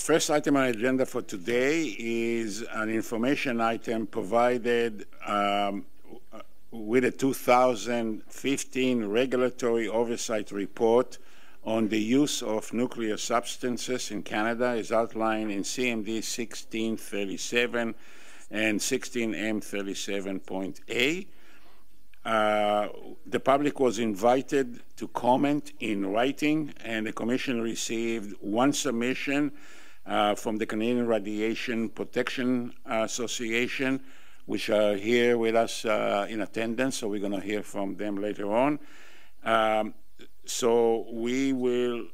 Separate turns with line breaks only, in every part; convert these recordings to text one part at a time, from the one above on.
first item on the agenda for today is an information item provided with a 2015 regulatory oversight report on the use of nuclear substances in Canada, is outlined in CMD 1637 and 16M37.A. The public was invited to comment in writing, and the Commission received one submission from the Canadian Radiation Protection Association, which are here with us in attendance, so we're going to hear from them later on. So we will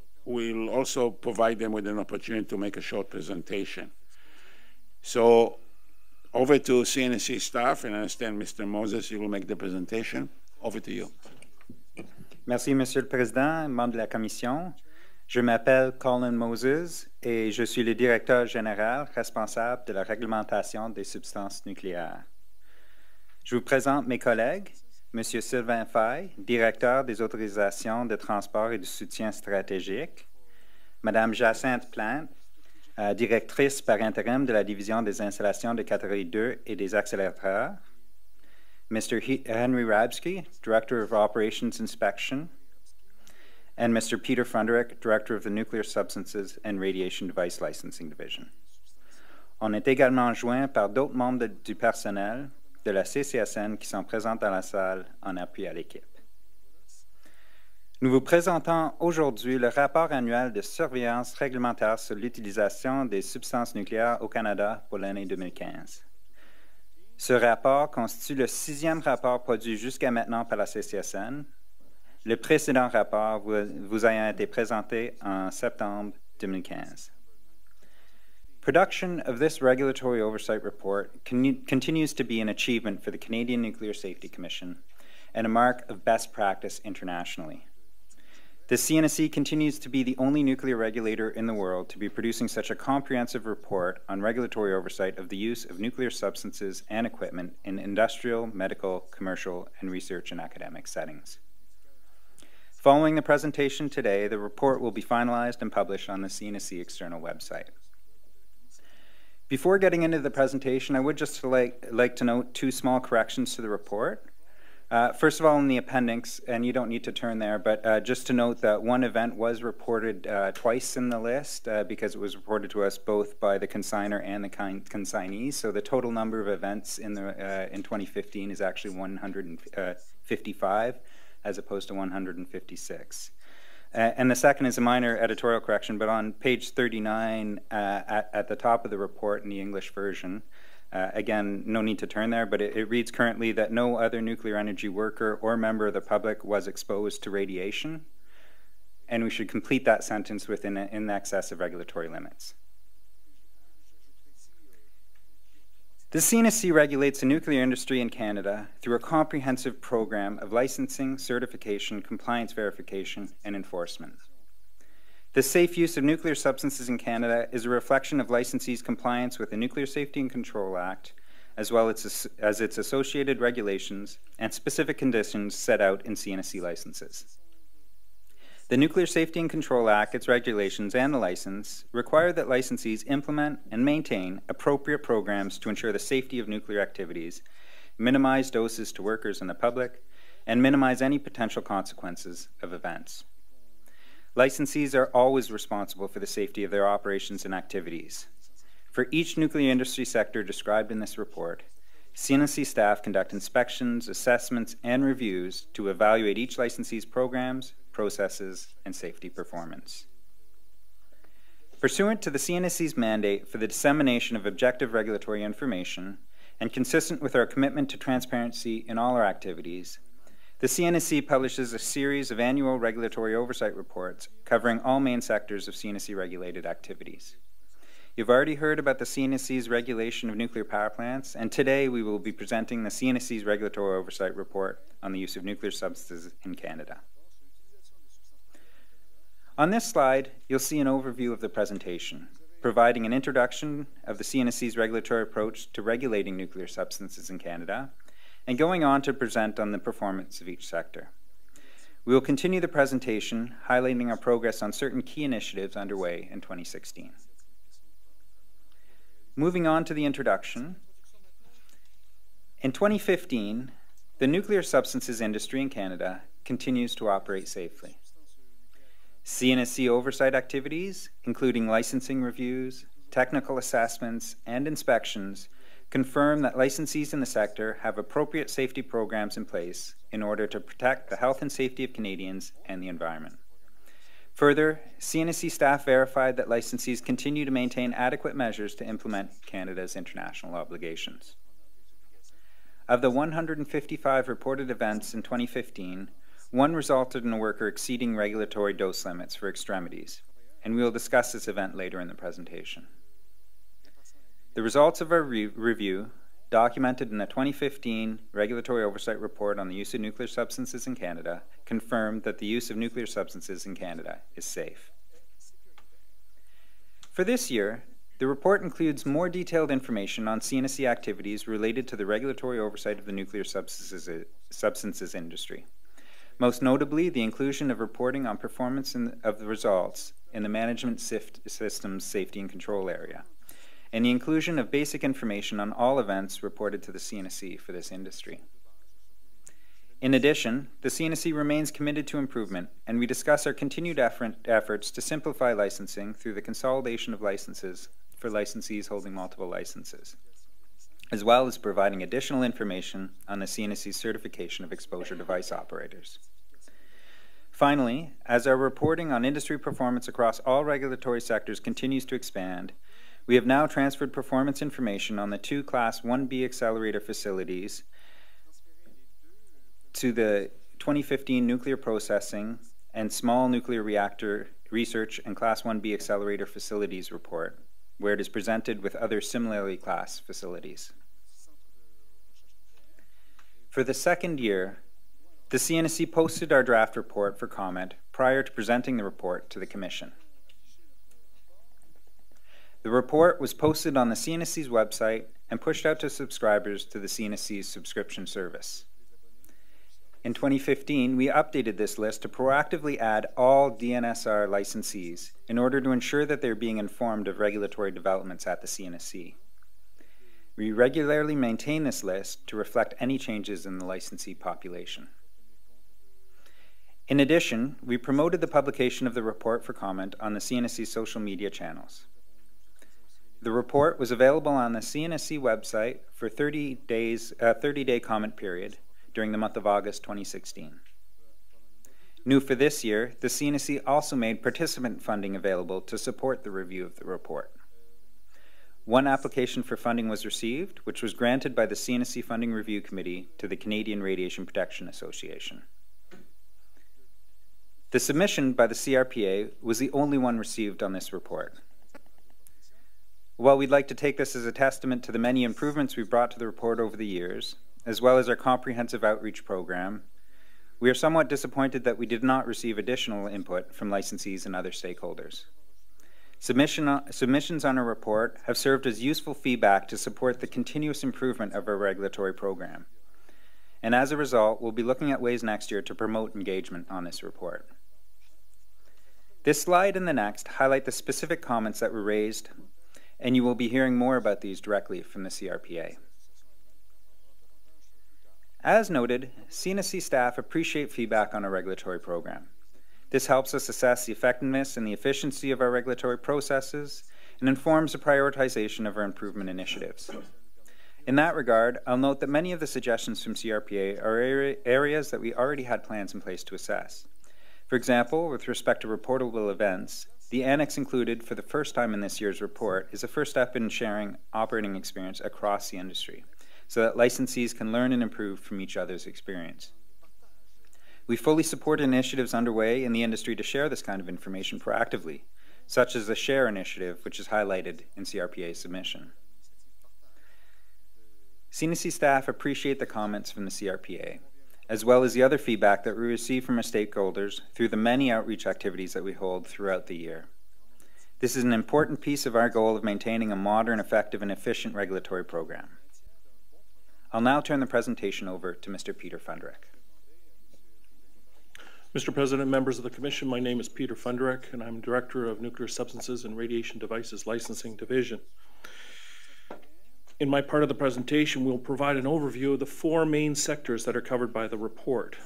also provide them with an opportunity to make a short presentation. So over to CNSC staff, and I understand Mr. Moses, you will make the presentation. Over to you.
Merci, Monsieur le Président, membre de la Commission. Je m'appelle Colin Moses et je suis le directeur général responsable de la réglementation des substances nucléaires. Je vous présente mes collègues, Monsieur Sylvain Faye, directeur des autorisations de transport et de soutien stratégique, Madame Jacinthe Plante, directrice par intérim de la division des installations de catégorie 2 et des accélérateurs, Mr. Henry Rabsky, Director of Operations Inspection, and Mr. Peter Frunderick, Director of the Nuclear Substances and Radiation Device Licensing Division. On est également joint par d'autres membres du personnel de la CCSN qui sont présents dans la salle en appui à l'équipe. Nous vous présentons aujourd'hui le rapport annuel de surveillance réglementaire sur l'utilisation des substances nucléaires au Canada pour l'année 2015. Ce rapport constitue le 6e rapport produit jusqu'à maintenant par la CCSN. Le précédent rapport vous ayant été présenté en septembre 2015. Production of this regulatory oversight report continues to be an achievement for the Canadian Nuclear Safety Commission and a mark of best practice internationally. The CNSC continues to be the only nuclear regulator in the world to be producing such a comprehensive report on regulatory oversight of the use of nuclear substances and equipment in industrial, medical, commercial, and research and academic settings. Following the presentation today, the report will be finalized and published on the CNSC external website. Before getting into the presentation, I would just like to note two small corrections to the report. First of all, in the appendix, and you don't need to turn there, but just to note that one event was reported twice in the list because it was reported to us both by the consignor and the consignees. So the total number of events in 2015 is actually 155 as opposed to 156. And the second is a minor editorial correction, but on page 39 at the top of the report in the English version, again, no need to turn there, but it reads currently that no other nuclear energy worker or member of the public was exposed to radiation, and we should complete that sentence within in excess of regulatory limits. The CNSC regulates the nuclear industry in Canada through a comprehensive program of licensing, certification, compliance verification, and enforcement. The safe use of nuclear substances in Canada is a reflection of licensees' compliance with the Nuclear Safety and Control Act, as well as its associated regulations and specific conditions set out in CNSC licenses. The Nuclear Safety and Control Act, its regulations, and the license require that licensees implement and maintain appropriate programs to ensure the safety of nuclear activities, minimize doses to workers and the public, and minimize any potential consequences of events. Licensees are always responsible for the safety of their operations and activities. For each nuclear industry sector described in this report, CNSC staff conduct inspections, assessments, and reviews to evaluate each licensee's programs, processes, and safety performance. Pursuant to the CNSC's mandate for the dissemination of objective regulatory information, and consistent with our commitment to transparency in all our activities, the CNSC publishes a series of annual regulatory oversight reports covering all main sectors of CNSC-regulated activities. You've already heard about the CNSC's regulation of nuclear power plants, and today we will be presenting the CNSC's regulatory oversight report on the use of nuclear substances in Canada. On this slide, you'll see an overview of the presentation, providing an introduction of the CNSC's regulatory approach to regulating nuclear substances in Canada, and going on to present on the performance of each sector. We will continue the presentation highlighting our progress on certain key initiatives underway in 2016. Moving on to the introduction. In 2015, the nuclear substances industry in Canada continues to operate safely. CNSC oversight activities, including licensing reviews, technical assessments, and inspections, confirm that licensees in the sector have appropriate safety programs in place in order to protect the health and safety of Canadians and the environment. Further, CNSC staff verified that licensees continue to maintain adequate measures to implement Canada's international obligations. Of the 155 reported events in 2015, one resulted in a worker exceeding regulatory dose limits for extremities, and we will discuss this event later in the presentation. The results of our review, documented in the 2015 Regulatory Oversight Report on the Use of Nuclear Substances in Canada, confirmed that the use of nuclear substances in Canada is safe. For this year, the report includes more detailed information on CNSC activities related to the regulatory oversight of the nuclear substances industry. Most notably, the inclusion of reporting on performance of the results in the Management Systems Safety and Control area, and the inclusion of basic information on all events reported to the CNSC for this industry. In addition, the CNSC remains committed to improvement, and we discuss our continued efforts to simplify licensing through the consolidation of licenses for licensees holding multiple licenses, as well as providing additional information on the CNSC's certification of exposure device operators. Finally, as our reporting on industry performance across all regulatory sectors continues to expand, we have now transferred performance information on the 2 Class 1B accelerator facilities to the 2015 Nuclear Processing and Small Nuclear Reactor Research and Class 1B Accelerator Facilities report, where it is presented with other similarly classed facilities. For the second year, the CNSC posted our draft report for comment prior to presenting the report to the Commission. The report was posted on the CNSC's website and pushed out to subscribers to the CNSC's subscription service. In 2015, we updated this list to proactively add all DNSR licensees in order to ensure that they're being informed of regulatory developments at the CNSC. We regularly maintain this list to reflect any changes in the licensee population. In addition, we promoted the publication of the report for comment on the CNSC social media channels. The report was available on the CNSC website for 30-day comment period during the month of August 2016. New for this year, the CNSC also made participant funding available to support the review of the report. One application for funding was received, which was granted by the CNSC Funding Review Committee to the Canadian Radiation Protection Association. The submission by the CRPA was the only one received on this report. While we'd like to take this as a testament to the many improvements we've brought to the report over the years, as well as our comprehensive outreach program, we are somewhat disappointed that we did not receive additional input from licensees and other stakeholders. Submissions on our report have served as useful feedback to support the continuous improvement of our regulatory program. And as a result, we'll be looking at ways next year to promote engagement on this report. This slide and the next highlight the specific comments that were raised, and you will be hearing more about these directly from the CRPA. As noted, CNSC staff appreciate feedback on our regulatory program. This helps us assess the effectiveness and the efficiency of our regulatory processes and informs the prioritization of our improvement initiatives. In that regard, I'll note that many of the suggestions from CRPA are areas that we already had plans in place to assess. For example, with respect to reportable events, the annex included for the first time in this year's report is a first step in sharing operating experience across the industry, so that licensees can learn and improve from each other's experience. We fully support initiatives underway in the industry to share this kind of information proactively, such as the SHARE initiative, which is highlighted in CRPA's submission. CNSC staff appreciate the comments from the CRPA, as well as the other feedback that we receive from our stakeholders through the many outreach activities that we hold throughout the year. This is an important piece of our goal of maintaining a modern, effective, and efficient regulatory program. I'll now turn the presentation over to Mr. Peter Funderick.
Mr. President, members of the Commission, my name is Peter Funderick, and I'm Director of Nuclear Substances and Radiation Devices Licensing Division. In my part of the presentation, we'll provide an overview of the 4 main sectors that are covered by the report.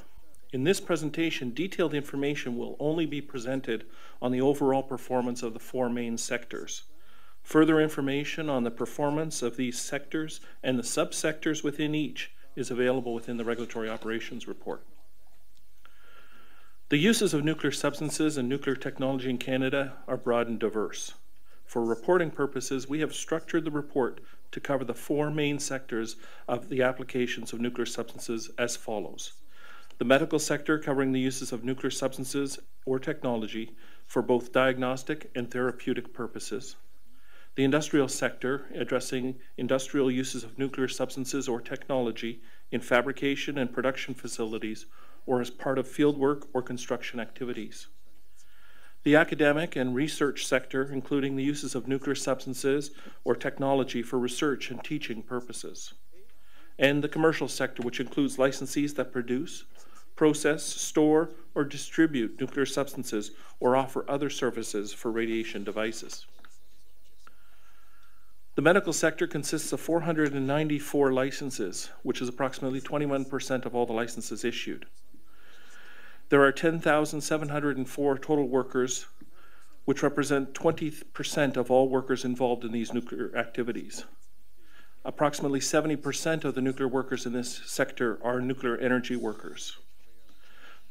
In this presentation, detailed information will only be presented on the overall performance of the 4 main sectors. Further information on the performance of these sectors and the subsectors within each is available within the Regulatory Operations Report. The uses of nuclear substances and nuclear technology in Canada are broad and diverse. For reporting purposes, we have structured the report to cover the 4 main sectors of the applications of nuclear substances as follows. The medical sector, covering the uses of nuclear substances or technology for both diagnostic and therapeutic purposes. The industrial sector, addressing industrial uses of nuclear substances or technology in fabrication and production facilities or as part of fieldwork or construction activities. The academic and research sector, including the uses of nuclear substances or technology for research and teaching purposes. And the commercial sector, which includes licensees that produce, process, store, or distribute nuclear substances or offer other services for radiation devices. The medical sector consists of 494 licenses, which is approximately 21% of all the licenses issued. There are 10,704 total workers, which represent 20% of all workers involved in these nuclear activities. Approximately 70% of the nuclear workers in this sector are nuclear energy workers.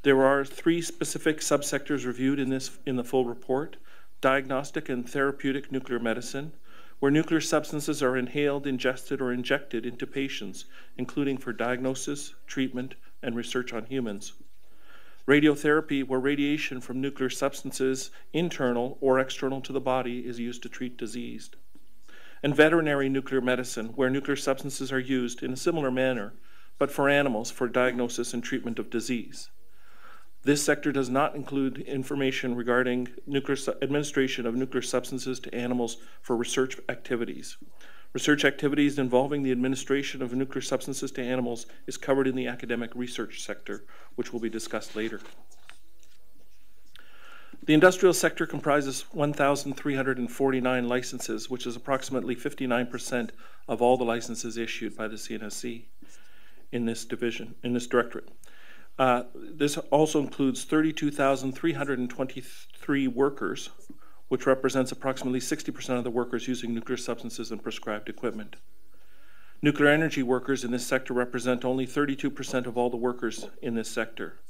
There are 3 specific subsectors reviewed in the full report: diagnostic and therapeutic nuclear medicine, where nuclear substances are inhaled, ingested, or injected into patients, including for diagnosis, treatment, and research on humans. Radiotherapy, where radiation from nuclear substances, internal or external to the body, is used to treat disease. And veterinary nuclear medicine, where nuclear substances are used in a similar manner, but for animals for diagnosis and treatment of disease. This sector does not include information regarding administration of nuclear substances to animals for research activities. Research activities involving the administration of nuclear substances to animals is covered in the academic research sector, which will be discussed later. The industrial sector comprises 1,349 licenses, which is approximately 59% of all the licenses issued by the CNSC in this division, in this directorate. This also includes 32,323 workers, which represents approximately 60% of the workers using nuclear substances and prescribed equipment. Nuclear energy workers in this sector represent only 32% of all the workers in this sector.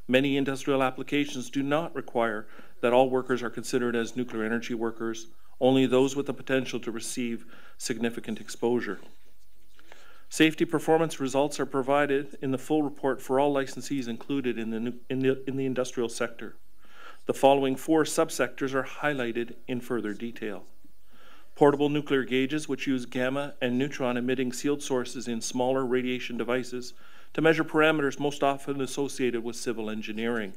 Many industrial applications do not require that all workers are considered as nuclear energy workers, only those with the potential to receive significant exposure. Safety performance results are provided in the full report for all licensees included in the industrial sector. The following 4 subsectors are highlighted in further detail. Portable nuclear gauges, which use gamma and neutron emitting sealed sources in smaller radiation devices to measure parameters most often associated with civil engineering,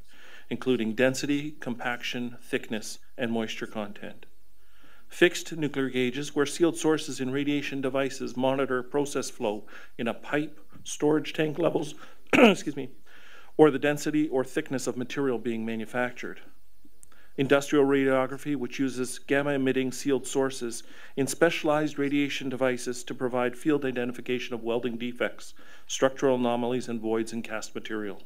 including density, compaction, thickness, and moisture content. Fixed nuclear gauges, where sealed sources in radiation devices monitor process flow in a pipe, storage tank levels, excuse me, or the density or thickness of material being manufactured. Industrial radiography, which uses gamma-emitting sealed sources in specialized radiation devices to provide field identification of welding defects, structural anomalies, and voids in cast material.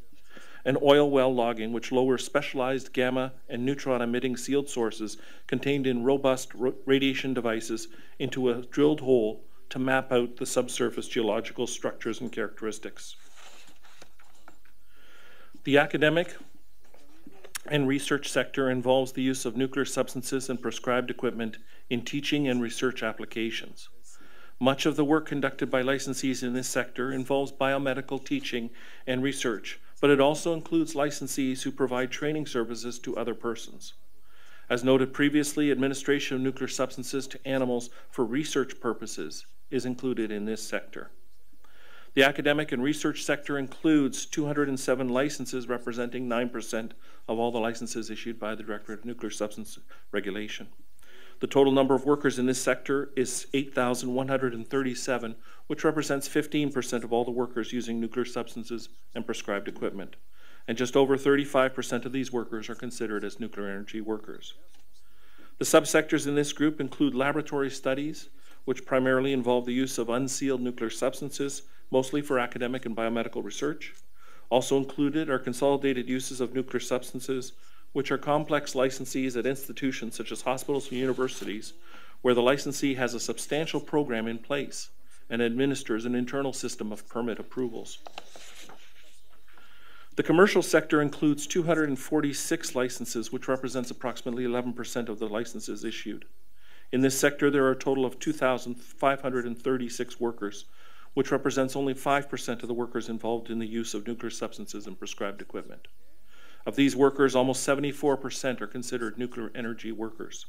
And oil well logging, which lowers specialized gamma and neutron emitting sealed sources contained in robust radiation devices into a drilled hole to map out the subsurface geological structures and characteristics. The academic and research sector involves the use of nuclear substances and prescribed equipment in teaching and research applications. Much of the work conducted by licensees in this sector involves biomedical teaching and research, but it also includes licensees who provide training services to other persons. As noted previously, administration of nuclear substances to animals for research purposes is included in this sector. The academic and research sector includes 207 licenses representing 9% of all the licenses issued by the Directorate of Nuclear Substance Regulation. The total number of workers in this sector is 8,137, which represents 15% of all the workers using nuclear substances and prescribed equipment. And just over 35% of these workers are considered as nuclear energy workers. The subsectors in this group include laboratory studies, which primarily involved the use of unsealed nuclear substances, mostly for academic and biomedical research. Also included are consolidated uses of nuclear substances, which are complex licensees at institutions such as hospitals and universities, where the licensee has a substantial program in place and administers an internal system of permit approvals. The commercial sector includes 246 licenses, which represents approximately 11% of the licenses issued. In this sector, there are a total of 2,536 workers, which represents only 5% of the workers involved in the use of nuclear substances and prescribed equipment. Of these workers, almost 74% are considered nuclear energy workers.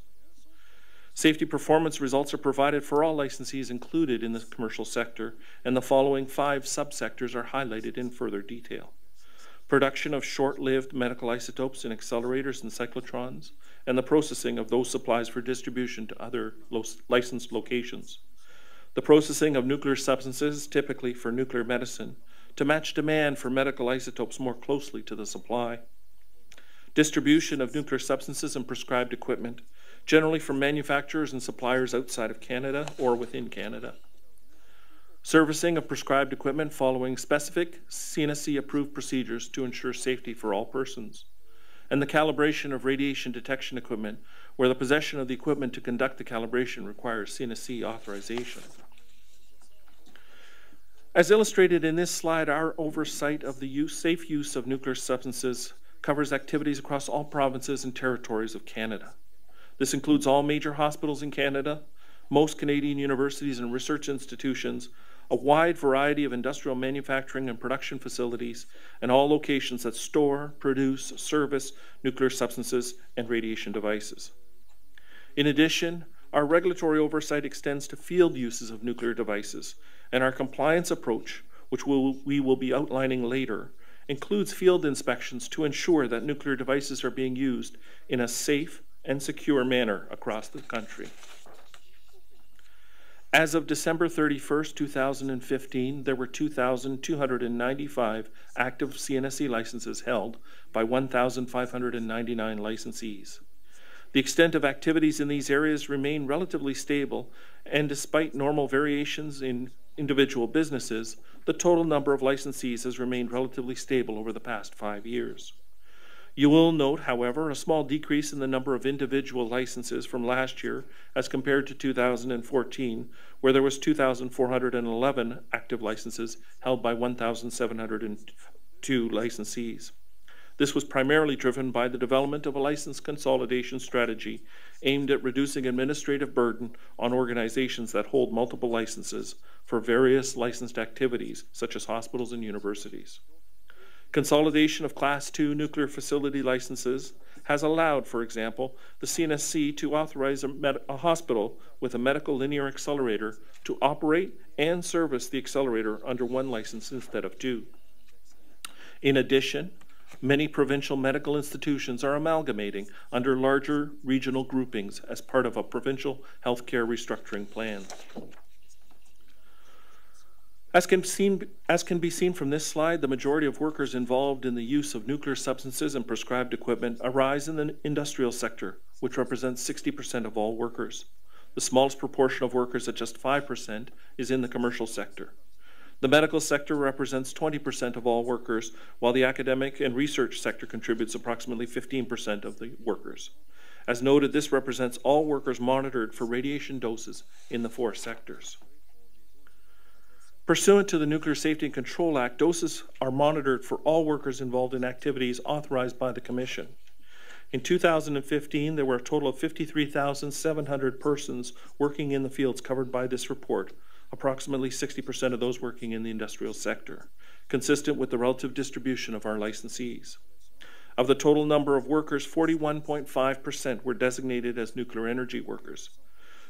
Safety performance results are provided for all licensees included in the commercial sector, and the following 5 subsectors are highlighted in further detail. Production of short-lived medical isotopes in accelerators and cyclotrons, and the processing of those supplies for distribution to other licensed locations. The processing of nuclear substances, typically for nuclear medicine, to match demand for medical isotopes more closely to the supply. Distribution of nuclear substances and prescribed equipment, generally from manufacturers and suppliers outside of Canada or within Canada. Servicing of prescribed equipment following specific CNSC-approved procedures to ensure safety for all persons. And the calibration of radiation detection equipment, where the possession of the equipment to conduct the calibration requires CNSC authorization. As illustrated in this slide, our oversight of the safe use of nuclear substances covers activities across all provinces and territories of Canada. This includes all major hospitals in Canada, most Canadian universities and research institutions, a wide variety of industrial manufacturing and production facilities, and all locations that store, produce, service nuclear substances and radiation devices. In addition, our regulatory oversight extends to field uses of nuclear devices, and our compliance approach, which we will be outlining later, includes field inspections to ensure that nuclear devices are being used in a safe and secure manner across the country. As of December 31st, 2015, there were 2,295 active CNSC licenses held by 1,599 licensees. The extent of activities in these areas remain relatively stable, and despite normal variations in individual businesses, the total number of licensees has remained relatively stable over the past 5 years. You will note, however, a small decrease in the number of individual licenses from last year as compared to 2014, where there was 2,411 active licenses held by 1,702 licensees. This was primarily driven by the development of a license consolidation strategy aimed at reducing administrative burden on organizations that hold multiple licenses for various licensed activities, such as hospitals and universities. Consolidation of Class II nuclear facility licenses has allowed, for example, the CNSC to authorize a hospital with a medical linear accelerator to operate and service the accelerator under one license instead of 2. In addition, many provincial medical institutions are amalgamating under larger regional groupings as part of a provincial healthcare restructuring plan. As can be seen from this slide, the majority of workers involved in the use of nuclear substances and prescribed equipment arise in the industrial sector, which represents 60% of all workers. The smallest proportion of workers, at just 5%, is in the commercial sector. The medical sector represents 20% of all workers, while the academic and research sector contributes approximately 15% of the workers. As noted, this represents all workers monitored for radiation doses in the 4 sectors. Pursuant to the Nuclear Safety and Control Act, doses are monitored for all workers involved in activities authorized by the Commission. In 2015, there were a total of 53,700 persons working in the fields covered by this report, approximately 60% of those working in the industrial sector, consistent with the relative distribution of our licensees. Of the total number of workers, 41.5% were designated as nuclear energy workers.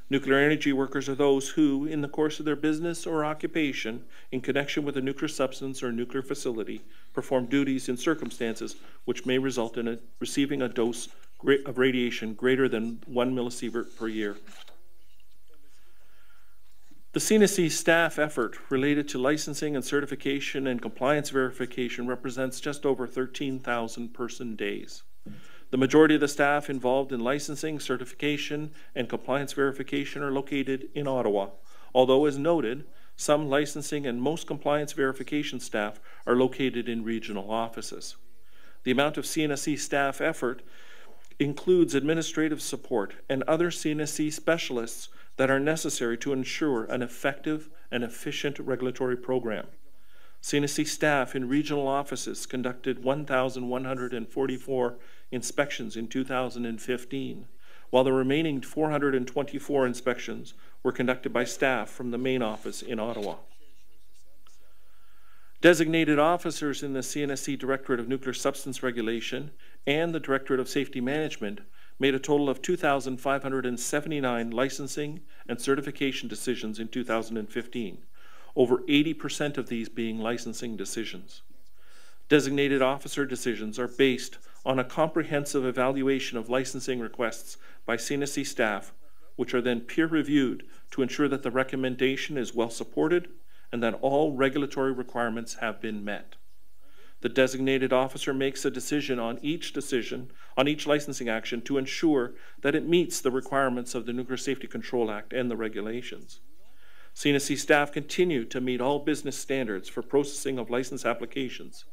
Nuclear energy workers are those who, in the course of their business or occupation, in connection with a nuclear substance or nuclear facility, perform duties in circumstances which may result in receiving a dose of radiation greater than 1 millisievert per year. The CNSC staff effort related to licensing and certification and compliance verification represents just over 13,000 person days. The majority of the staff involved in licensing, certification, and compliance verification are located in Ottawa, although, as noted, some licensing and most compliance verification staff are located in regional offices. The amount of CNSC staff effort includes administrative support and other CNSC specialists that are necessary to ensure an effective and efficient regulatory program. CNSC staff in regional offices conducted 1,144 inspections in 2015, while the remaining 424 inspections were conducted by staff from the main office in Ottawa. Designated officers in the CNSC Directorate of Nuclear Substance Regulation and the Directorate of Safety Management made a total of 2,579 licensing and certification decisions in 2015, over 80% of these being licensing decisions. Designated officer decisions are based on a comprehensive evaluation of licensing requests by CNSC staff, which are then peer-reviewed to ensure that the recommendation is well supported and that all regulatory requirements have been met. The designated officer makes a decision on each licensing action to ensure that it meets the requirements of the Nuclear Safety Control Act and the regulations. CNSC staff continue to meet all business standards for processing of license applications.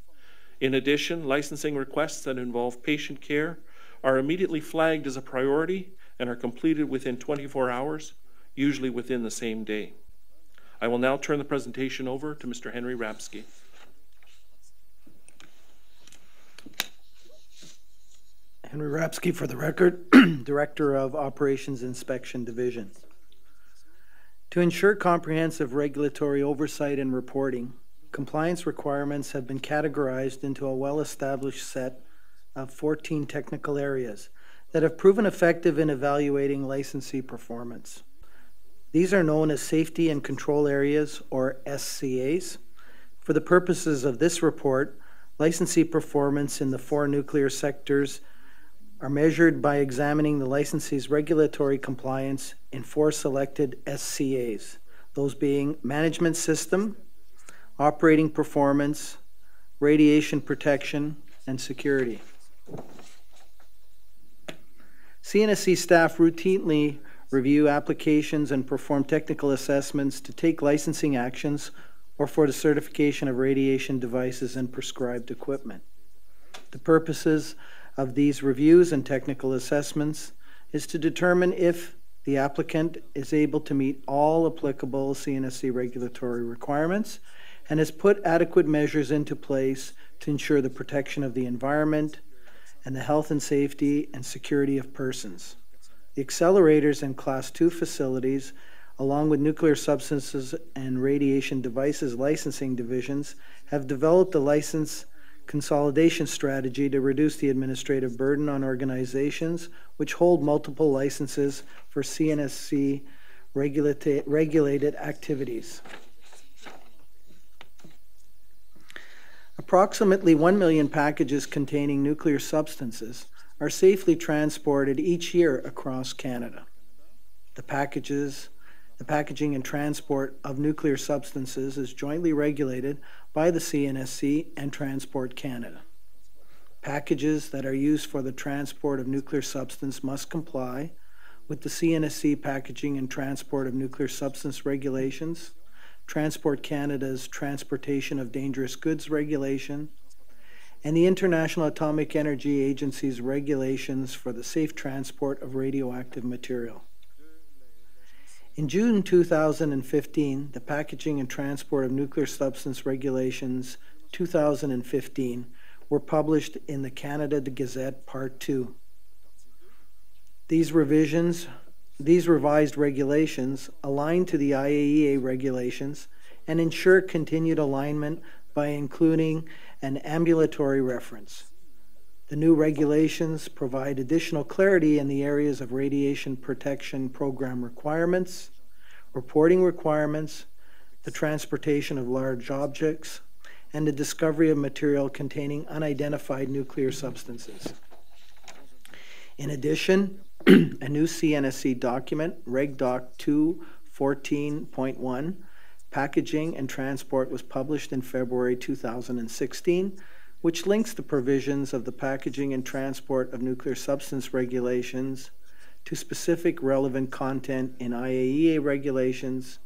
In addition, licensing requests that involve patient care are immediately flagged as a priority and are completed within 24 hours, usually within the same day. I will now turn the presentation over to Mr. Henry Rapsky.
Henry Rapsky, for the record, Director of Operations Inspection Division. To ensure comprehensive regulatory oversight and reporting, compliance requirements have been categorized into a well-established set of 14 technical areas that have proven effective in evaluating licensee performance. These are known as Safety and Control Areas, or SCAs. For the purposes of this report, licensee performance in the 4 nuclear sectors are measured by examining the licensee's regulatory compliance in 4 selected SCAs, those being management system, operating performance, radiation protection, and security. CNSC staff routinely review applications and perform technical assessments to take licensing actions or for the certification of radiation devices and prescribed equipment. The purposes of these reviews and technical assessments is to determine if the applicant is able to meet all applicable CNSC regulatory requirements and has put adequate measures into place to ensure the protection of the environment and the health and safety and security of persons. The accelerators and Class 2 facilities, along with nuclear substances and radiation devices licensing divisions, have developed a license consolidation strategy to reduce the administrative burden on organizations which hold multiple licenses for CNSC regulated activities. Approximately 1 million packages containing nuclear substances are safely transported each year across Canada. The packaging and transport of nuclear substances is jointly regulated by the CNSC and Transport Canada. Packages that are used for the transport of nuclear substance must comply with the CNSC packaging and transport of nuclear substance regulations, Transport Canada's Transportation of Dangerous Goods regulation, and the International Atomic Energy Agency's regulations for the safe transport of radioactive material. In June 2015, the Packaging and Transport of Nuclear Substance Regulations 2015 were published in the Canada Gazette Part 2. These revised regulations align to the IAEA regulations and ensure continued alignment by including an ambulatory reference. The new regulations provide additional clarity in the areas of radiation protection program requirements, reporting requirements, the transportation of large objects, and the discovery of material containing unidentified nuclear substances. In addition, a new CNSC document, Reg Doc 214.1, Packaging and Transport, was published in February 2016, which links the provisions of the packaging and transport of nuclear substance regulations to specific relevant content in IAEA regulations,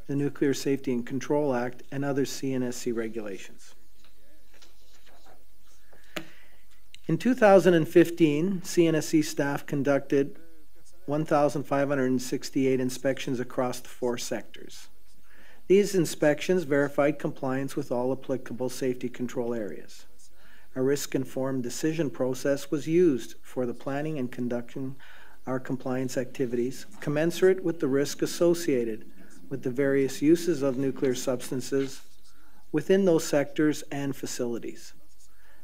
the Nuclear Safety and Control Act, and other CNSC regulations. In 2015, CNSC staff conducted 1,568 inspections across the 4 sectors. These inspections verified compliance with all applicable safety control areas. A risk-informed decision process was used for the planning and conducting our compliance activities, commensurate with the risk associated with the various uses of nuclear substances within those sectors and facilities.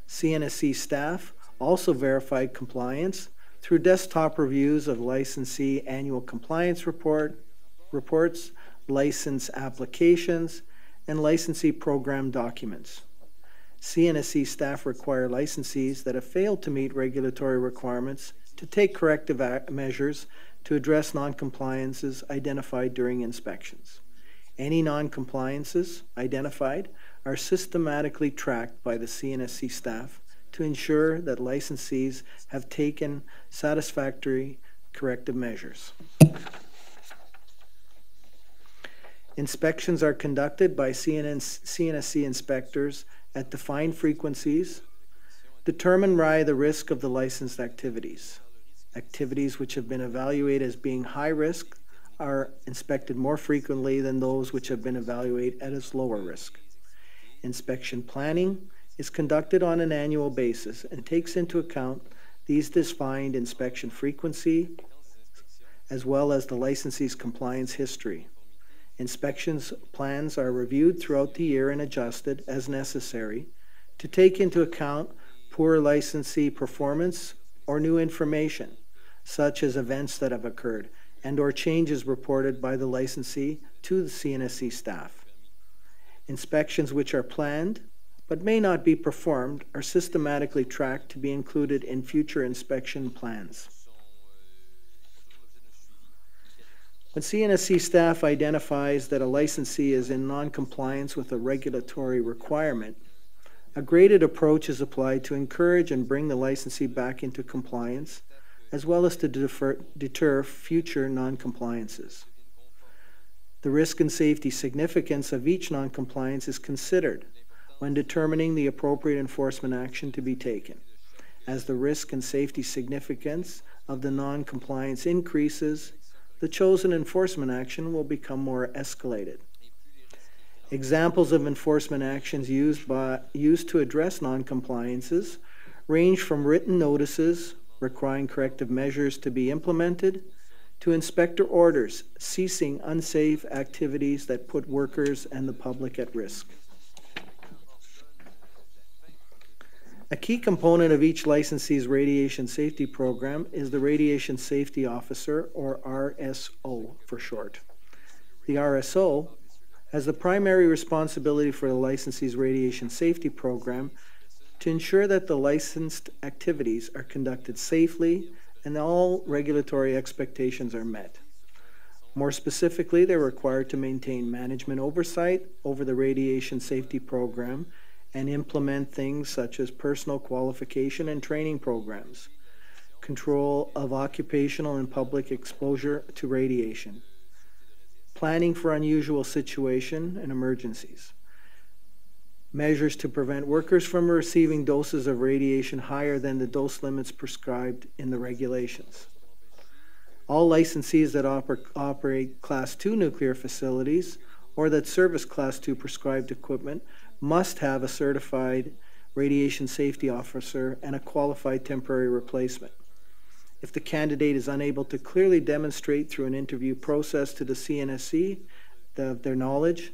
CNSC staff also verified compliance through desktop reviews of licensee annual compliance reports, license applications, and licensee program documents. CNSC staff require licensees that have failed to meet regulatory requirements to take corrective measures to address non-compliances identified during inspections. Any non-compliances identified are systematically tracked by the CNSC staff to ensure that licensees have taken satisfactory corrective measures. Inspections are conducted by CNSC inspectors at defined frequencies, determined by the risk of the licensed activities. Activities which have been evaluated as being high risk are inspected more frequently than those which have been evaluated as lower risk. Inspection planning is conducted on an annual basis and takes into account these defined inspection frequency as well as the licensee's compliance history. Inspections plans are reviewed throughout the year and adjusted as necessary to take into account poor licensee performance or new information, such as events that have occurred and or changes reported by the licensee to the CNSC staff. Inspections which are planned but may not be performed are systematically tracked to be included in future inspection plans. When CNSC staff identifies that a licensee is in non-compliance with a regulatory requirement, a graded approach is applied to encourage and bring the licensee back into compliance, as well as to deter future non-compliances. The risk and safety significance of each non-compliance is considered when determining the appropriate enforcement action to be taken. As the risk and safety significance of the non-compliance increases, the chosen enforcement action will become more escalated. Examples of enforcement actions used to address non-compliances range from written notices requiring corrective measures to be implemented to inspector orders ceasing unsafe activities that put workers and the public at risk. A key component of each licensee's radiation safety program is the Radiation Safety Officer, or RSO for short. The RSO has the primary responsibility for the licensee's radiation safety program to ensure that the licensed activities are conducted safely and all regulatory expectations are met. More specifically, they're required to maintain management oversight over the radiation safety program and implement things such as personal qualification and training programs, control of occupational and public exposure to radiation, planning for unusual situation and emergencies, measures to prevent workers from receiving doses of radiation higher than the dose limits prescribed in the regulations. All licensees that operate Class 2 nuclear facilities or that service Class 2 prescribed equipment must have a certified radiation safety officer and a qualified temporary replacement. If the candidate is unable to clearly demonstrate through an interview process to the CNSC their knowledge,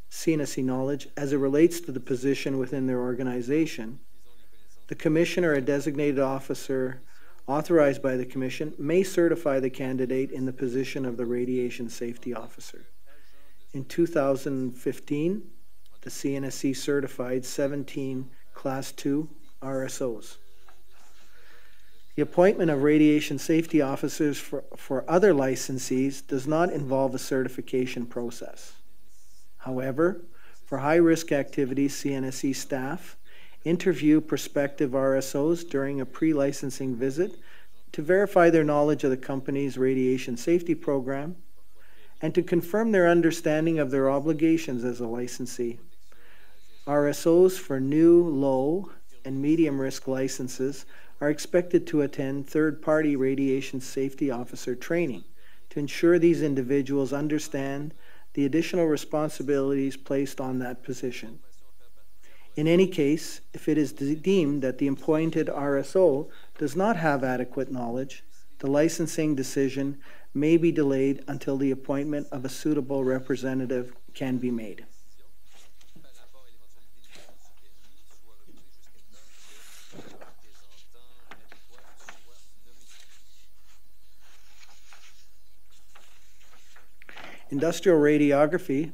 CNSC knowledge, as it relates to the position within their organization, the commission or a designated officer authorized by the commission may certify the candidate in the position of the radiation safety officer. In 2015, the CNSC certified 17 Class 2 RSOs. The appointment of radiation safety officers for other licensees does not involve a certification process. However, for high-risk activities, CNSC staff interview prospective RSOs during a pre-licensing visit to verify their knowledge of the company's radiation safety program, and to confirm their understanding of their obligations as a licensee. RSOs for new, low, and medium risk licenses are expected to attend third-party radiation safety officer training to ensure these individuals understand the additional responsibilities placed on that position. In any case, if it is deemed that the appointed RSO does not have adequate knowledge, the licensing decision may be delayed until the appointment of a suitable representative can be made. Industrial radiography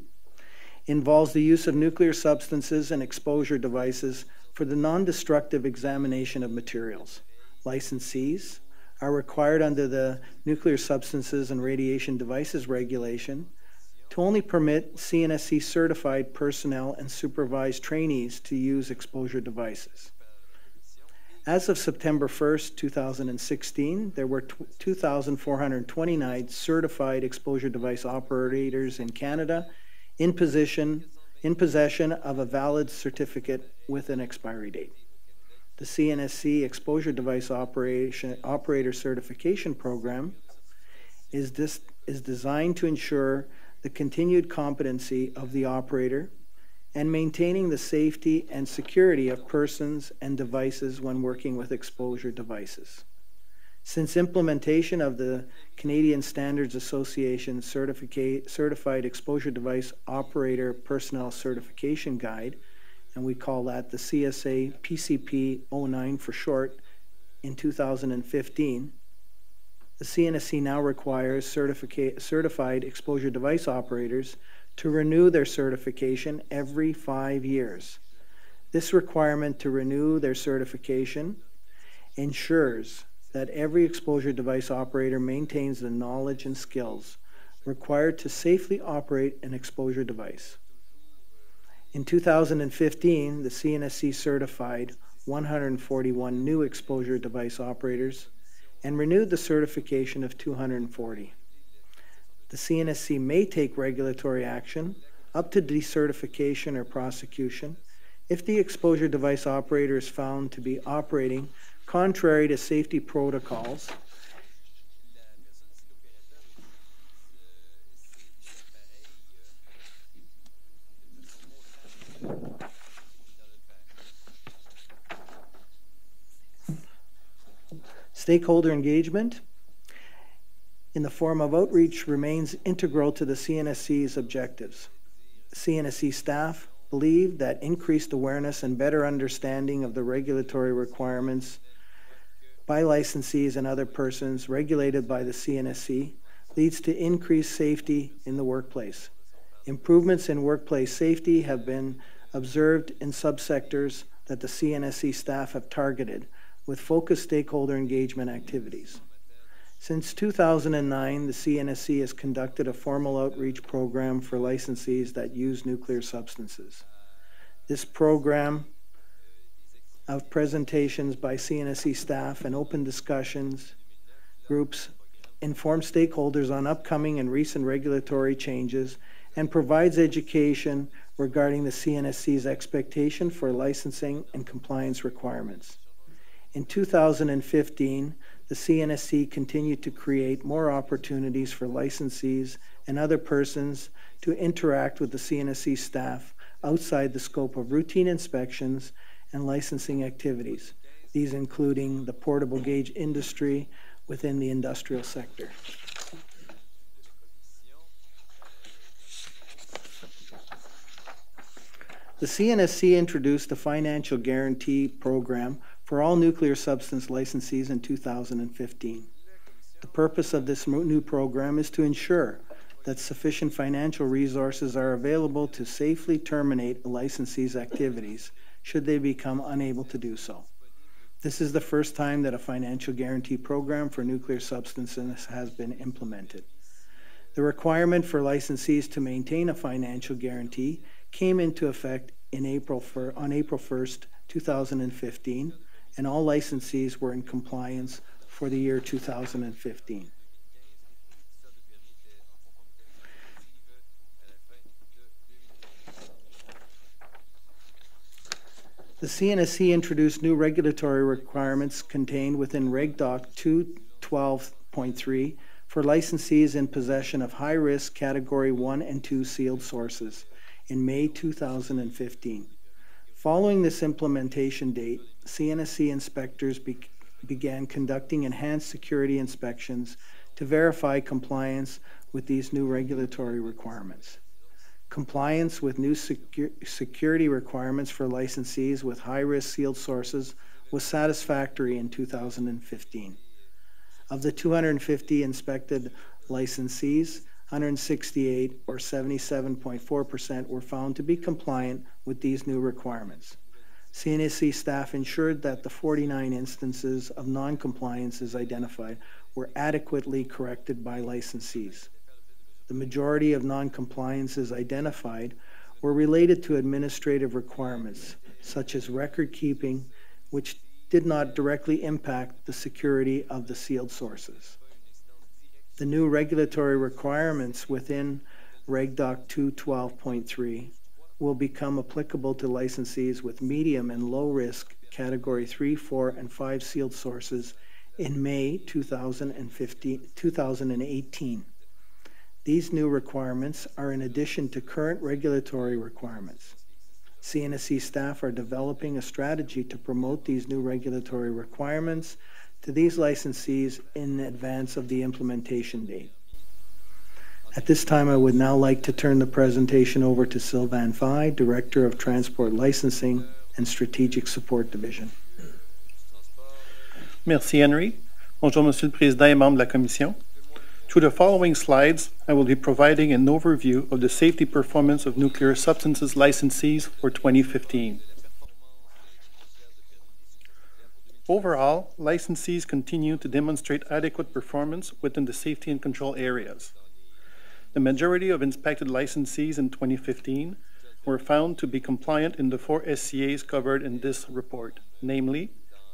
involves the use of nuclear substances and exposure devices for the non-destructive examination of materials. Licensees are required under the Nuclear Substances and Radiation Devices Regulation to only permit CNSC certified personnel and supervised trainees to use exposure devices. As of September 1st, 2016, there were 2,429 certified exposure device operators in Canada in possession of a valid certificate with an expiry date. The CNSC Exposure Device Operator Certification Program is designed to ensure the continued competency of the operator and maintaining the safety and security of persons and devices when working with exposure devices. Since implementation of the Canadian Standards Association Certified Exposure Device Operator Personnel Certification Guide, and we call that the CSA PCP 09 for short, in 2015, the CNSC now requires certified exposure device operators to renew their certification every 5 years. This requirement to renew their certification ensures that every exposure device operator maintains the knowledge and skills required to safely operate an exposure device. In 2015, the CNSC certified 141 new exposure device operators and renewed the certification of 240. The CNSC may take regulatory action up to decertification or prosecution if the exposure device operator is found to be operating contrary to safety protocols Stakeholder engagement in the form of outreach remains integral to the CNSC's objectives. CNSC staff believe that increased awareness and better understanding of the regulatory requirements by licensees and other persons regulated by the CNSC leads to increased safety in the workplace. Improvements in workplace safety have been observed in subsectors that the CNSC staff have targeted with focused stakeholder engagement activities. Since 2009, the CNSC has conducted a formal outreach program for licensees that use nuclear substances. This program of presentations by CNSC staff and open discussions groups inform stakeholders on upcoming and recent regulatory changes and provides education regarding the CNSC's expectation for licensing and compliance requirements. In 2015, the CNSC continued to create more opportunities for licensees and other persons to interact with the CNSC staff outside the scope of routine inspections and licensing activities, these including the portable gauge industry within the industrial sector. The CNSC introduced a financial guarantee program for all nuclear substance licensees in 2015. The purpose of this new program is to ensure that sufficient financial resources are available to safely terminate a licensee's activities should they become unable to do so. This is the first time that a financial guarantee program for nuclear substances has been implemented. The requirement for licensees to maintain a financial guarantee came into effect on April 1st, 2015, and all licensees were in compliance for the year 2015. The CNSC introduced new regulatory requirements contained within Reg Doc 212.3 for licensees in possession of high-risk Category 1 and 2 sealed sources in May 2015. Following this implementation date, CNSC inspectors began conducting enhanced security inspections to verify compliance with these new regulatory requirements. Compliance with new security requirements for licensees with high-risk sealed sources was satisfactory in 2015. Of the 250 inspected licensees, 168, or 77.4%, were found to be compliant with these new requirements. CNSC staff ensured that the 49 instances of non-compliances identified were adequately corrected by licensees. The majority of non-compliances identified were related to administrative requirements, such as record keeping, which did not directly impact the security of the sealed sources. The new regulatory requirements within Reg Doc 212.3 will become applicable to licensees with medium and low risk Category 3, 4, and 5 sealed sources in May 2018. These new requirements are in addition to current regulatory requirements. CNSC staff are developing a strategy to promote these new regulatory requirements to these licensees in advance of the implementation date. At this time, I would now like to turn the presentation over to Sylvain Fay, Director of Transport Licensing and Strategic Support Division.
Merci, Henry. Bonjour, Monsieur le Président et membres de la Commission. Through the following slides, I will be providing an overview of the safety performance of nuclear substances licensees for 2015. Overall, licensees continue to demonstrate adequate performance within the safety and control areas. The majority of inspected licensees in 2015 were found to be compliant in the 4 SCAs covered in this report, namely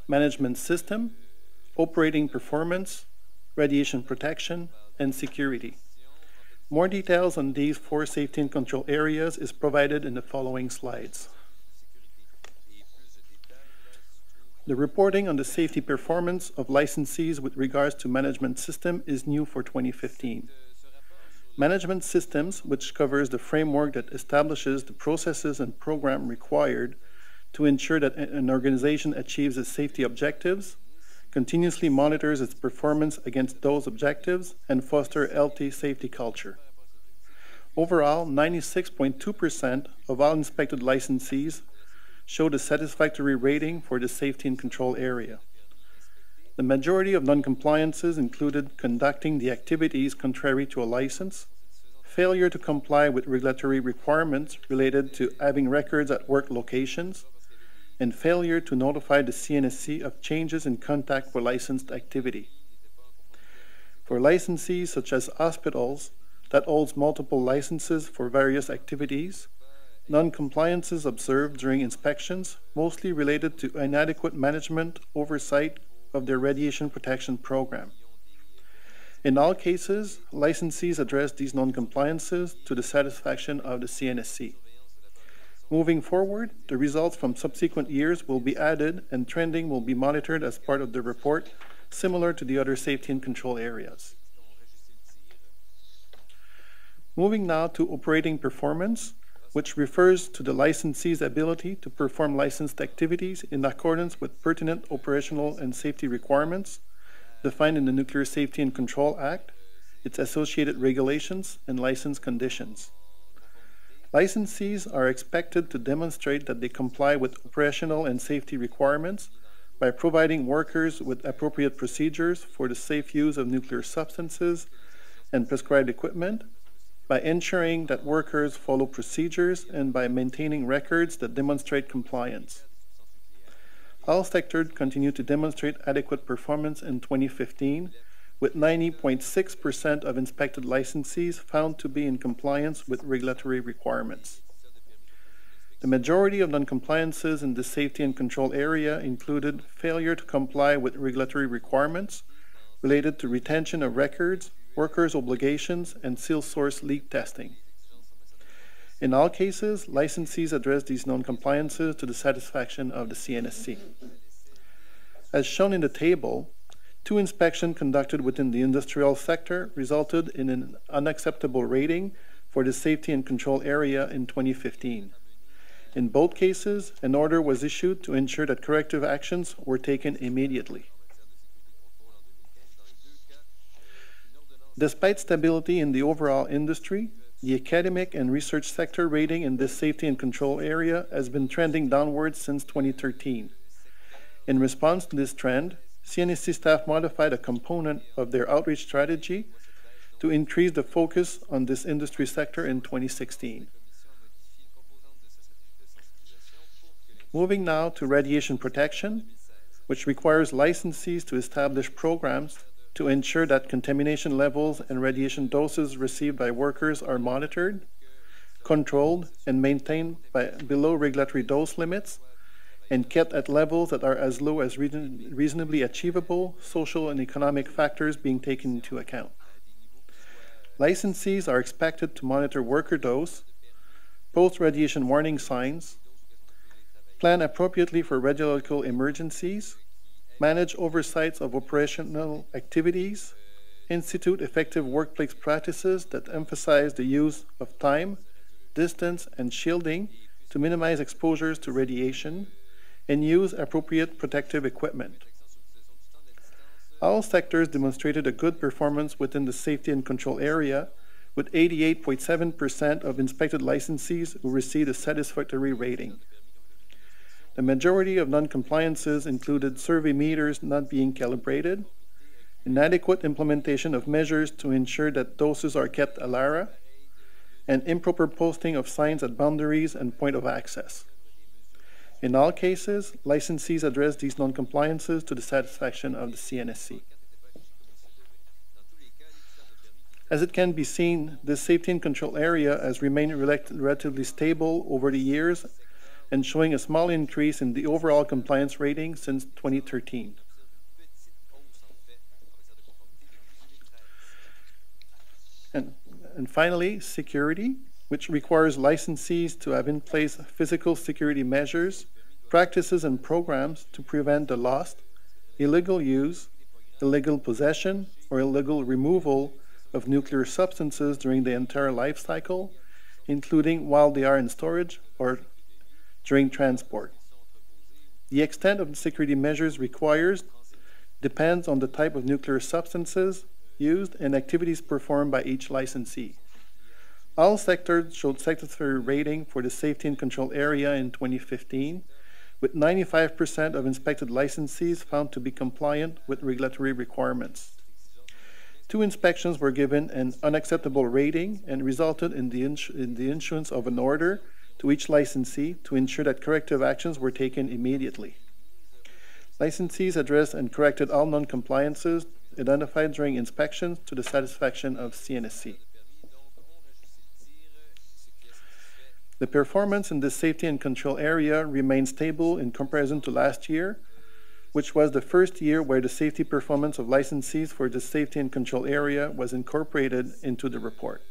management system, operating performance, radiation protection, and security. More details on these 4 safety and control areas is provided in the following slides. The reporting on the safety performance of licensees with regards to management system is new for 2015. Management systems, which covers the framework that establishes the processes and program required to ensure that an organization achieves its safety objectives, continuously monitors its performance against those objectives, and foster a healthy safety culture. Overall, 96.2% of all inspected licensees showed a satisfactory rating for the safety and control area. The majority of non-compliances included conducting the activities contrary to a license, failure to comply with regulatory requirements related to having records at work locations, and failure to notify the CNSC of changes in contact for licensed activity. For licensees such as hospitals that holds multiple licenses for various activities, non-compliances observed during inspections mostly related to inadequate management oversight of their radiation protection program. In all cases, licensees addressed these non-compliances to the satisfaction of the CNSC. Moving forward, the results from subsequent years will be added and trending will be monitored as part of the report, similar to the other safety and control areas. Moving now to operating performance, which refers to the licensee's ability to perform licensed activities in accordance with pertinent operational and safety requirements defined in the Nuclear Safety and Control Act, its associated regulations, and license conditions. Licensees are expected to demonstrate that they comply with operational and safety requirements by providing workers with appropriate procedures for the safe use of nuclear substances and prescribed equipment, by ensuring that workers follow procedures, and by maintaining records that demonstrate compliance. All sectors continue to demonstrate adequate performance in 2015, with 90.6% of inspected licensees found to be in compliance with regulatory requirements. The majority of non-compliances in the safety and control area included failure to comply with regulatory requirements related to retention of records, workers' obligations, and seal source leak testing. In all cases, licensees addressed these non-compliances to the satisfaction of the CNSC. As shown in the table, 2 inspections conducted within the industrial sector resulted in an unacceptable rating for the safety and control area in 2015. In both cases, an order was issued to ensure that corrective actions were taken immediately. Despite stability in the overall industry, the academic and research sector rating in this safety and control area has been trending downwards since 2013. In response to this trend, CNSC staff modified a component of their outreach strategy to increase the focus on this industry sector in 2016. Moving now to radiation protection, which requires licensees to establish programs to ensure that contamination levels and radiation doses received by workers are monitored, controlled, and maintained below regulatory dose limits, and kept at levels that are as low as reasonably achievable, social and economic factors being taken into account. Licensees are expected to monitor worker dose, post radiation warning signs, plan appropriately for radiological emergencies, manage oversights of operational activities, institute effective workplace practices that emphasize the use of time, distance, and shielding to minimize exposures to radiation, and use appropriate protective equipment. All sectors demonstrated a good performance within the safety and control area, with 88.7% of inspected licensees who received a satisfactory rating. The majority of non-compliances included survey meters not being calibrated, inadequate implementation of measures to ensure that doses are kept ALARA, and improper posting of signs at boundaries and point of access. In all cases, licensees addressed these non-compliances to the satisfaction of the CNSC. As it can be seen, this safety and control area has remained relatively stable over the years and showing a small increase in the overall compliance rating since 2013. And finally, security, which requires licensees to have in place physical security measures, practices, and programs to prevent the loss, illegal use, illegal possession, or illegal removal of nuclear substances during the entire life cycle, including while they are in storage or during transport. The extent of the security measures required depends on the type of nuclear substances used and activities performed by each licensee. All sectors showed satisfactory rating for the safety and control area in 2015, with 95% of inspected licensees found to be compliant with regulatory requirements. 2 inspections were given an unacceptable rating and resulted in the issuance of an order to each licensee to ensure that corrective actions were taken immediately. Licensees addressed and corrected all non-compliances identified during inspections to the satisfaction of CNSC. The performance in the safety and control area remained stable in comparison to last year, which was the first year where the safety performance of licensees for the safety and control area was incorporated into the report.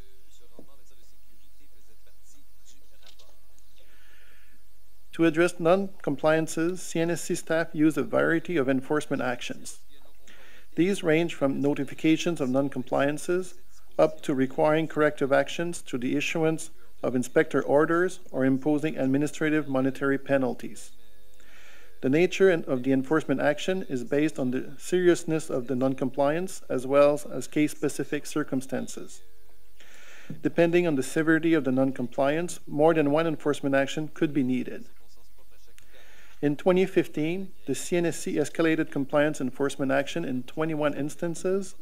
To address non-compliances, CNSC staff used a variety of enforcement actions. These range from notifications of non-compliances up to requiring corrective actions through the issuance of inspector orders or imposing administrative monetary penalties. The nature of the enforcement action is based on the seriousness of the non-compliance as well as case-specific circumstances. Depending on the severity of the non-compliance, more than one enforcement action could be needed. In 2015, the CNSC escalated compliance enforcement action in 21 instances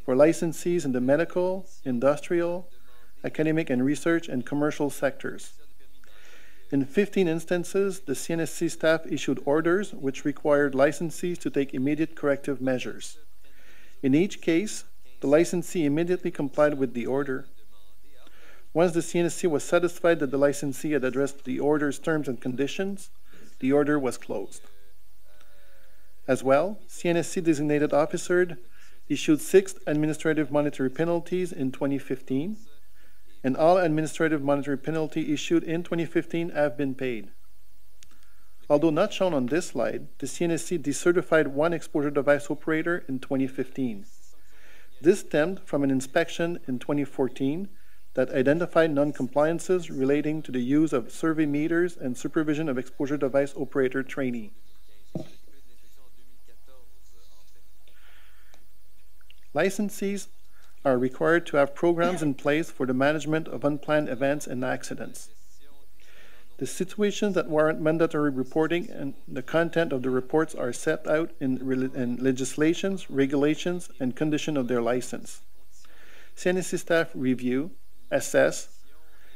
for licensees in the medical, industrial, academic and research, and commercial sectors. In 15 instances, the CNSC staff issued orders which required licensees to take immediate corrective measures. In each case, the licensee immediately complied with the order. Once the CNSC was satisfied that the licensee had addressed the order's terms and conditions, the order was closed. As well, CNSC designated officer issued 6 administrative monetary penalties in 2015, and all administrative monetary penalty issued in 2015 have been paid. Although not shown on this slide, the CNSC decertified 1 exposure device operator in 2015. This stemmed from an inspection in 2014 that identified non-compliances relating to the use of survey meters and supervision of exposure device operator trainee. Licensees are required to have programs in place for the management of unplanned events and accidents. The situations that warrant mandatory reporting and the content of the reports are set out in legislations, regulations, and condition of their license. CNSC staff review, assess,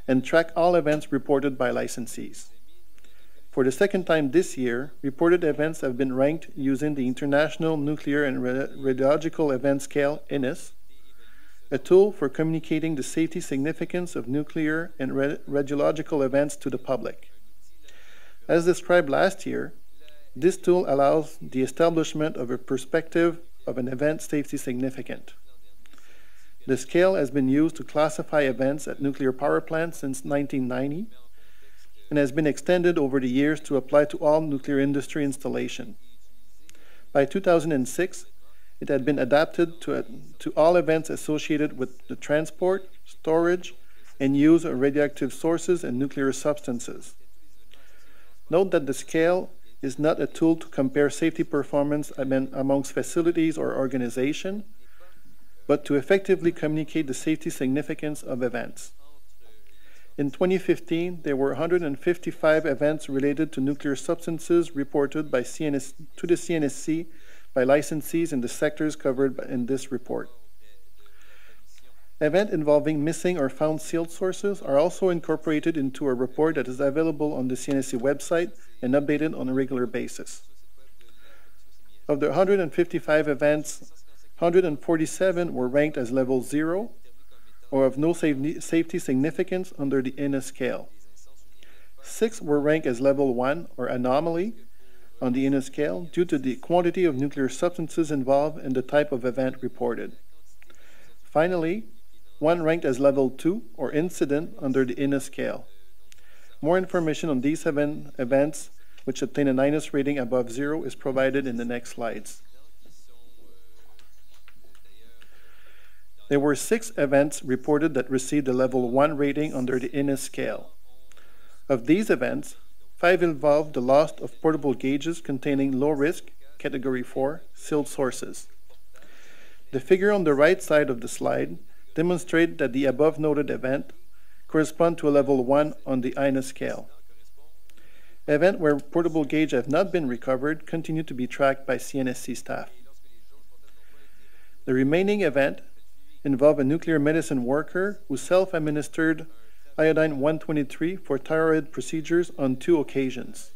and track all events reported by licensees. For the second time this year, reported events have been ranked using the International Nuclear and Radiological Event Scale, INES, a tool for communicating the safety significance of nuclear and radiological events to the public. As described last year, this tool allows the establishment of a perspective of an event safety significant. The scale has been used to classify events at nuclear power plants since 1990 and has been extended over the years to apply to all nuclear industry installation. By 2006, it had been adapted to all events associated with the transport, storage, and use of radioactive sources and nuclear substances. Note that the scale is not a tool to compare safety performance amongst facilities or organizations, but to effectively communicate the safety significance of events. In 2015, there were 155 events related to nuclear substances reported by to the CNSC by licensees in the sectors covered in this report. Events involving missing or found sealed sources are also incorporated into a report that is available on the CNSC website and updated on a regular basis. Of the 155 events, 147 were ranked as level 0 or of no safety significance under the INES scale. 6 were ranked as level 1 or anomaly on the INES scale due to the quantity of nuclear substances involved and the type of event reported. Finally, 1 ranked as level 2 or incident under the INES scale. More information on these events which obtain an INES rating above 0 is provided in the next slides. There were 6 events reported that received a level 1 rating under the INES scale. Of these events, 5 involved the loss of portable gauges containing low risk, category 4, sealed sources. The figure on the right side of the slide demonstrates that the above noted event correspond to a level 1 on the INES scale. Events where portable gauge have not been recovered continue to be tracked by CNSC staff. The remaining event involve a nuclear medicine worker who self-administered iodine-123 for thyroid procedures on 2 occasions.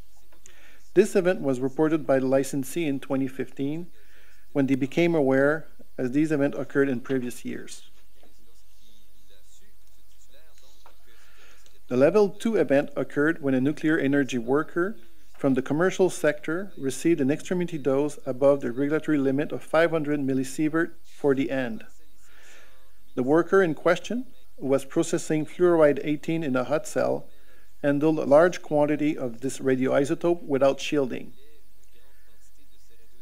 This event was reported by the licensee in 2015 when they became aware as these events occurred in previous years. The level 2 event occurred when a nuclear energy worker from the commercial sector received an extremity dose above the regulatory limit of 500 millisievert for the end. The worker in question, who was processing fluoride 18 in a hot cell, handled a large quantity of this radioisotope without shielding.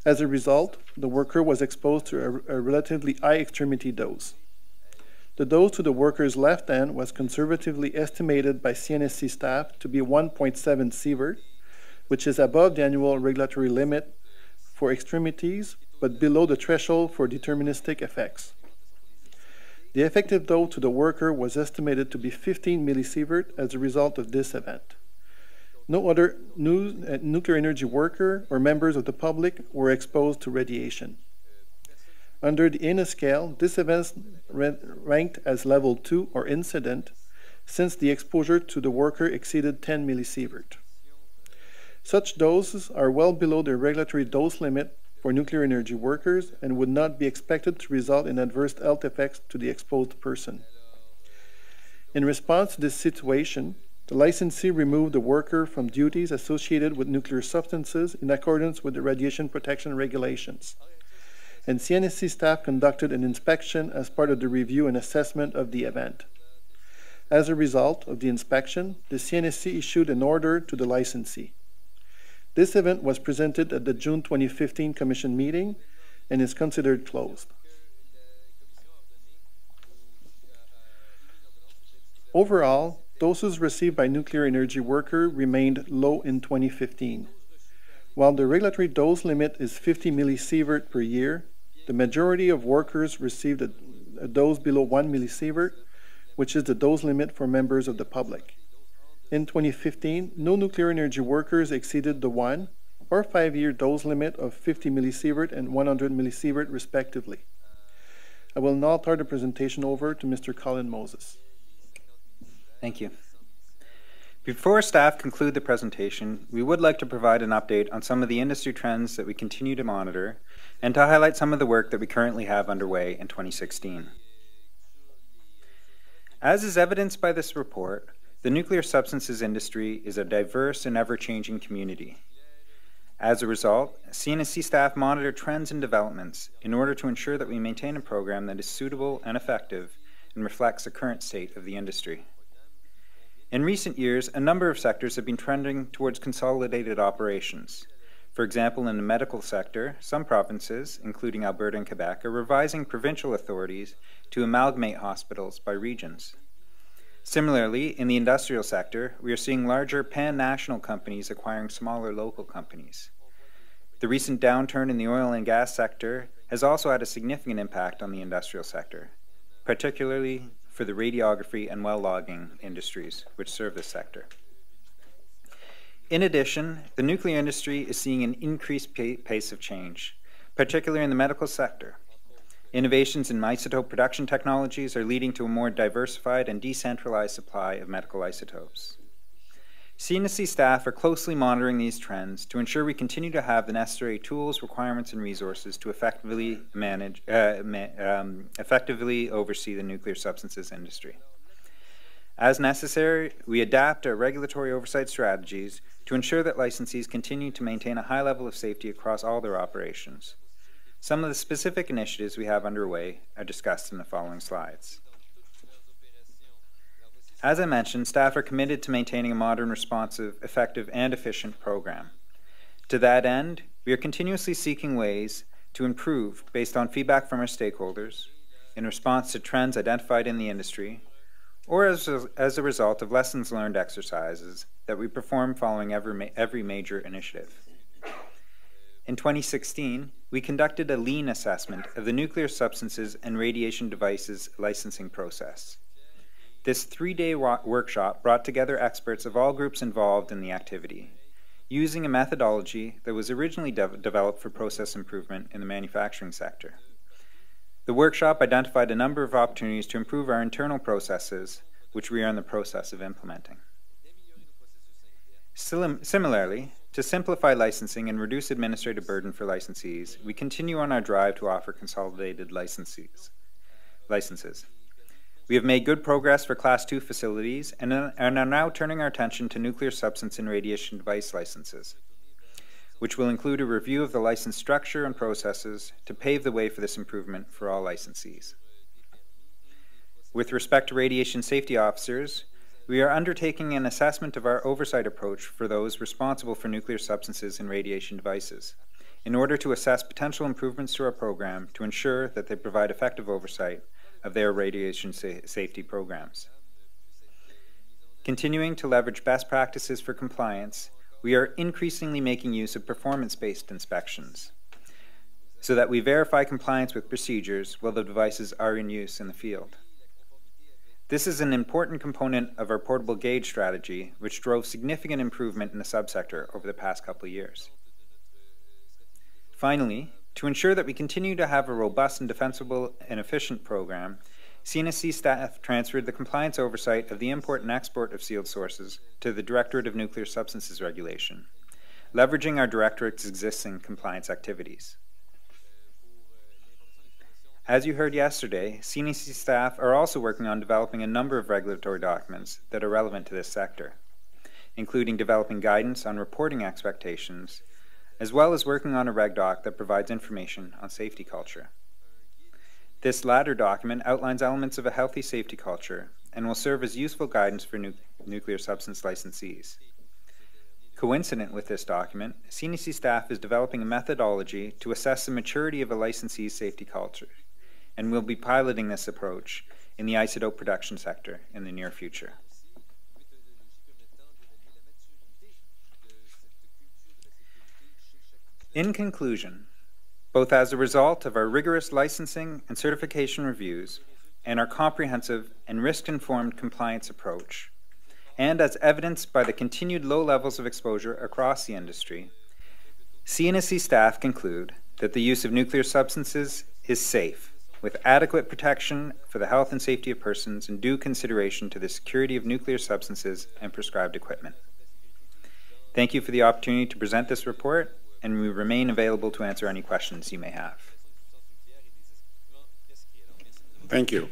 As a result, the worker was exposed to a relatively high extremity dose. The dose to the worker's left hand was conservatively estimated by CNSC staff to be 1.7 sievert, which is above the annual regulatory limit for extremities, but below the threshold for deterministic effects. The effective dose to the worker was estimated to be 15 millisievert as a result of this event. No other nuclear energy worker or members of the public were exposed to radiation. Under the INES scale, this event ranked as level 2 or incident since the exposure to the worker exceeded 10 millisievert. Such doses are well below the regulatory dose limit for nuclear energy workers and would not be expected to result in adverse health effects to the exposed person. In response to this situation, the licensee removed the worker from duties associated with nuclear substances in accordance with the radiation protection regulations. And CNSC staff conducted an inspection as part of the review and assessment of the event. As a result of the inspection, the CNSC issued an order to the licensee. This event was presented at the June 2015 Commission meeting and is considered closed. Overall, doses received by nuclear energy worker remained low in 2015. While the regulatory dose limit is 50 millisievert per year, the majority of workers received a dose below 1 millisievert, which is the dose limit for members of the public. In 2015, no nuclear energy workers exceeded the 1 or 5-year dose limit of 50 millisievert and 100 millisievert respectively. I will now turn the presentation over to Mr. Colin Moses.
Thank you. Before staff conclude the presentation, we would like to provide an update on some of the industry trends that we continue to monitor and to highlight some of the work that we currently have underway in 2016. As is evidenced by this report, the nuclear substances industry is a diverse and ever-changing community. As a result, CNSC staff monitor trends and developments in order to ensure that we maintain a program that is suitable and effective and reflects the current state of the industry. In recent years, a number of sectors have been trending towards consolidated operations. For example, in the medical sector, some provinces, including Alberta and Quebec, are revising provincial authorities to amalgamate hospitals by regions. Similarly, in the industrial sector, we are seeing larger pan-national companies acquiring smaller local companies. The recent downturn in the oil and gas sector has also had a significant impact on the industrial sector, particularly for the radiography and well logging industries which serve this sector. In addition, the nuclear industry is seeing an increased pace of change, particularly in the medical sector. Innovations in isotope production technologies are leading to a more diversified and decentralized supply of medical isotopes. CNSC staff are closely monitoring these trends to ensure we continue to have the necessary tools, requirements, and resources to effectively oversee the nuclear substances industry. As necessary, we adapt our regulatory oversight strategies to ensure that licensees continue to maintain a high level of safety across all their operations. Some of the specific initiatives we have underway are discussed in the following slides. As I mentioned, staff are committed to maintaining a modern, responsive, effective, and efficient program. To that end, we are continuously seeking ways to improve based on feedback from our stakeholders, in response to trends identified in the industry, or as a result of lessons learned exercises that we perform following every major initiative. In 2016, we conducted a lean assessment of the nuclear substances and radiation devices licensing process. This 3-day workshop brought together experts of all groups involved in the activity, using a methodology that was originally developed for process improvement in the manufacturing sector. The workshop identified a number of opportunities to improve our internal processes, which we are in the process of implementing. Similarly, to simplify licensing and reduce administrative burden for licensees, we continue on our drive to offer consolidated licenses. We have made good progress for Class 2 facilities and are now turning our attention to nuclear substance and radiation device licenses, which will include a review of the license structure and processes to pave the way for this improvement for all licensees. With respect to radiation safety officers, we are undertaking an assessment of our oversight approach for those responsible for nuclear substances and radiation devices, in order to assess potential improvements to our program to ensure that they provide effective oversight of their radiation safety programs. Continuing to leverage best practices for compliance, we are increasingly making use of performance-based inspections so that we verify compliance with procedures while the devices are in use in the field. This is an important component of our portable gauge strategy, which drove significant improvement in the subsector over the past couple of years. Finally, to ensure that we continue to have a robust and defensible and efficient program, CNSC staff transferred the compliance oversight of the import and export of sealed sources to the Directorate of Nuclear Substances Regulation, leveraging our Directorate's existing compliance activities. As you heard yesterday, CNEC staff are also working on developing a number of regulatory documents that are relevant to this sector, including developing guidance on reporting expectations, as well as working on a reg doc that provides information on safety culture. This latter document outlines elements of a healthy safety culture and will serve as useful guidance for nuclear substance licensees. Coincident with this document, CNEC staff is developing a methodology to assess the maturity of a licensee's safety culture, and will be piloting this approach in the isotope production sector in the near future. In conclusion, both as a result of our rigorous licensing and certification reviews and our comprehensive and risk-informed compliance approach, and as evidenced by the continued low levels of exposure across the industry, CNSC staff conclude that the use of nuclear substances is safe, with adequate protection for the health and safety of persons and due consideration to the security of nuclear substances and prescribed equipment. Thank you for the opportunity to present this report, and we remain available to answer any questions you may have.
Thank you.